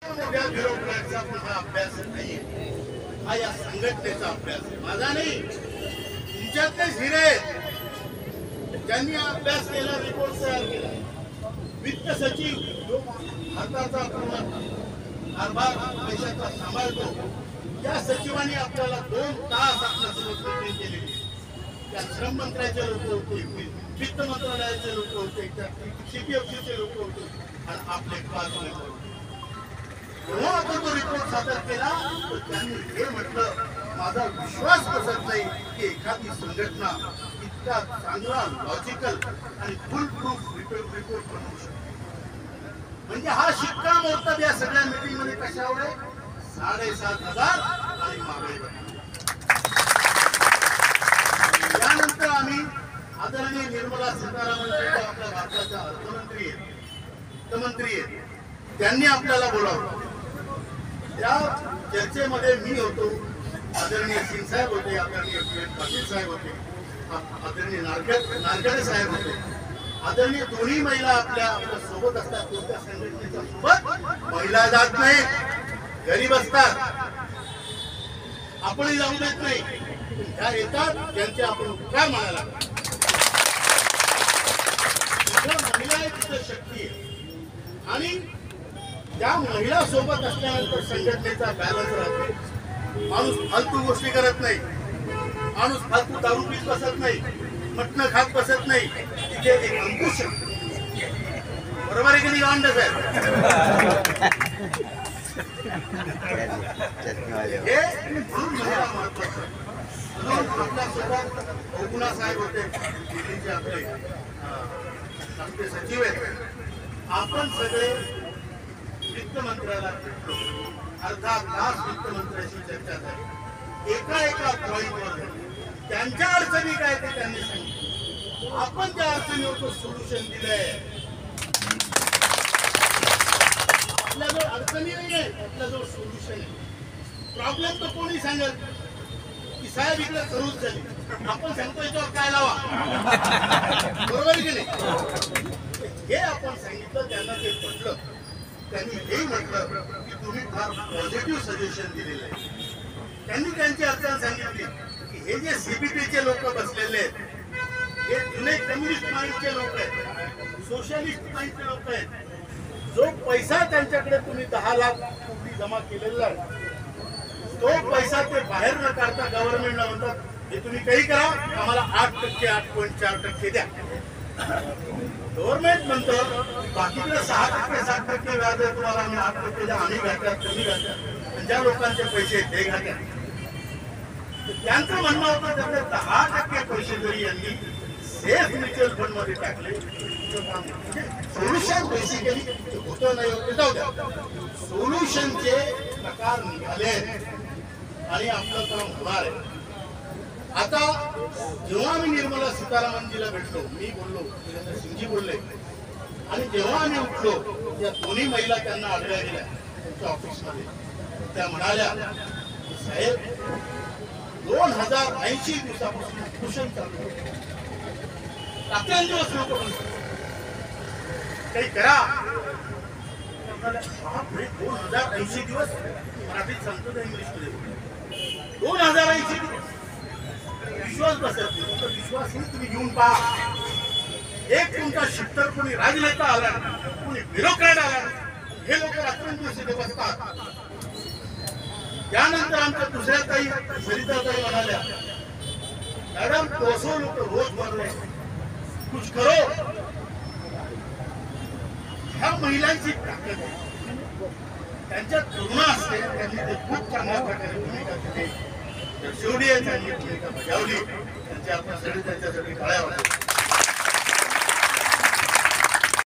मोठ्या ब्युरोक्रॅटचा पण हा अभ्यास नाही, हा या संघटनेचा अभ्यास आहे, माझा नाही. तुमच्यातलेच हिरे आहेत ज्यांनी हा अभ्यास केला, रिपोर्ट तयार केला. वित्त सचिव जो भारताचा पूर्ण कारभार पैशाचा सांभाळतो, त्या सचिवांनी आपल्याला 2 तास आपल्यासोबत मीटिंग केली. त्या श्रम मंत्र्याचे लोक होते, वित्त मंत्रालयाचे लोक होते, त्या सीपीएफसीचे लोक होते आणि आपले 5 लोक होते. जेव्हा आपण तो रिपोर्ट सादर केला तर त्यांनी हे म्हटलं, माझा विश्वास बसत नाही की एखादी संघटना इतका चांगला, लॉजिकल आणि फुल प्रूफ रिपोर्ट बनवू शकते. म्हणजे हा शिक्कामोर्तब या सगळ्या मीटिंग मध्ये कशावर आहे? 7,500 आणि महागाई. त्यानंतर आम्ही आदरणीय निर्मला सीतारामन आपल्या भारताच्या अर्थमंत्री आहेत, त्यांनी आपल्याला बोलावलं. त्या चर्चेमध्ये मी होतो, आदरणीय सिंग साहेब होते, आदरणीय पाटील साहेब होते, आदरणीय नारगडे साहेब होते. आदरणीय दोन्ही महिला आपल्या सोबत असतात. कोणत्या संघटनेच्या सोबत महिला जात नाहीत, गरीब असतात, आपणही जाऊ देत नाही. त्या येतात, त्यांचे आपण उपकार मानायला लागतो. महिला तिथं शक्ती आहे आणि त्या महिला सोबत असल्यानंतर संघटनेचा बॅलन्स राहतो. माणूस फालतू गोष्टी करत नाही, माणूस फालतू दारू पीत बसत नाही, मटणं खात बसत नाही. तिथे एक अंकुश, बरोबर आहे की नाही गांड साहेब? हे म्हणून महिला महत्वाचं. आपल्यासोबत ओगुणा साहेब होते, दिल्लीचे आपले सचिव आहेत. आपण सगळे वित्त मंत्र्याला भेटलो, अर्धा तास वित्त मंत्र्याशी चर्चा झाली. एका पॉईंटवर त्यांच्या अडचणी काय ते त्यांनी सांगितलं. आपण त्या अडचणीवर तो सोल्युशन दिलंय. आपल्याजवळ अडचणी नाही आहे, आपल्याजवळ सोल्युशन आहे. प्रॉब्लेम तर कोणी सांगेल की साहेब इकडे खरूच झाली, आपण सांगतो याच्यावर काय लावा, बरोबर की नाही? हे आपण सांगितलं, त्यांना ते पटलं. त्यांनी हे म्हटलं की तुम्ही फार पॉझिटिव्ह सजेशन दिलेलं आहे. त्यांनी त्यांची अडचण सांगितली की हे जे सीबीटीचे लोक बसलेले आहेत, हे जुने कम्युनिस्ट माइंडचे लोक आहेत, सोशलिस्ट माइंडचे लोक आहेत. जो पैसा त्यांच्याकडे तुम्ही 10 लाख कोटी जमा केलेला आहे, तो पैसा ते बाहेर न काढता गव्हर्नमेंटला म्हणतात हे तुम्ही काही करा, आम्हाला 8%, 8.4% द्या. गव्हर्नमेंट म्हणतं बाकीकडे 6%, 7% व्याज आहे, तुम्हाला आम्ही 8% द्या, आम्ही घातल्यात, तुम्ही घातल्यात. ज्या लोकांचे पैसे ते घातल्या. त्यांचं म्हणणं होतं त्यातले 10% पैसे जरी यांनी सेफ म्युच्युअल फंड मध्ये टाकले, सोल्युशन बेसिकली होतं नाही होते, जाऊ द्या. सोल्युशनचे प्रकार निघाले आणि आपलं काम होणार आहे. आता जेव्हा आम्ही निर्मला सीतारामनजीला भेटलो, मी बोललो, सिंगजी बोलले, आणि जेव्हा आम्ही उठलो, त्या दोन्ही महिला त्यांना आढळल्या गेल्या त्यांच्या ऑफिसमध्ये. त्या म्हणाल्या की साहेब 2080 दिवसापासून उपोषण चालू, रात्रंदिवस लोक काही करा. 2080 दिवस, मराठीत सांगतो तर इंग्लिशमध्ये 2080 दिवस. विश्वास बसत नाही, तर विश्वासही तुम्ही घेऊन पहा. एक तुमचा शिफ्टर कोणी राजनेता आला, कोणी ब्युरोक्रॅट आला, हे लोक रात्रंदिवस इथे बसतात. त्यानंतर आमच्या दुसऱ्या ताई सरिताताई म्हणाल्या, मॅडम 200 लोक रोज मर रहे, कुछ करो. ह्या महिलांची ताकद आहे, त्यांच्या करुणा असते, त्यांनी ते खूप चांगल्या प्रकारे भूमिका केली, दर्शवली आहे, त्यांनी भूमिका बजावली. त्यांची आपण सगळे त्यांच्यासाठी टाळ्या वाजवल्या.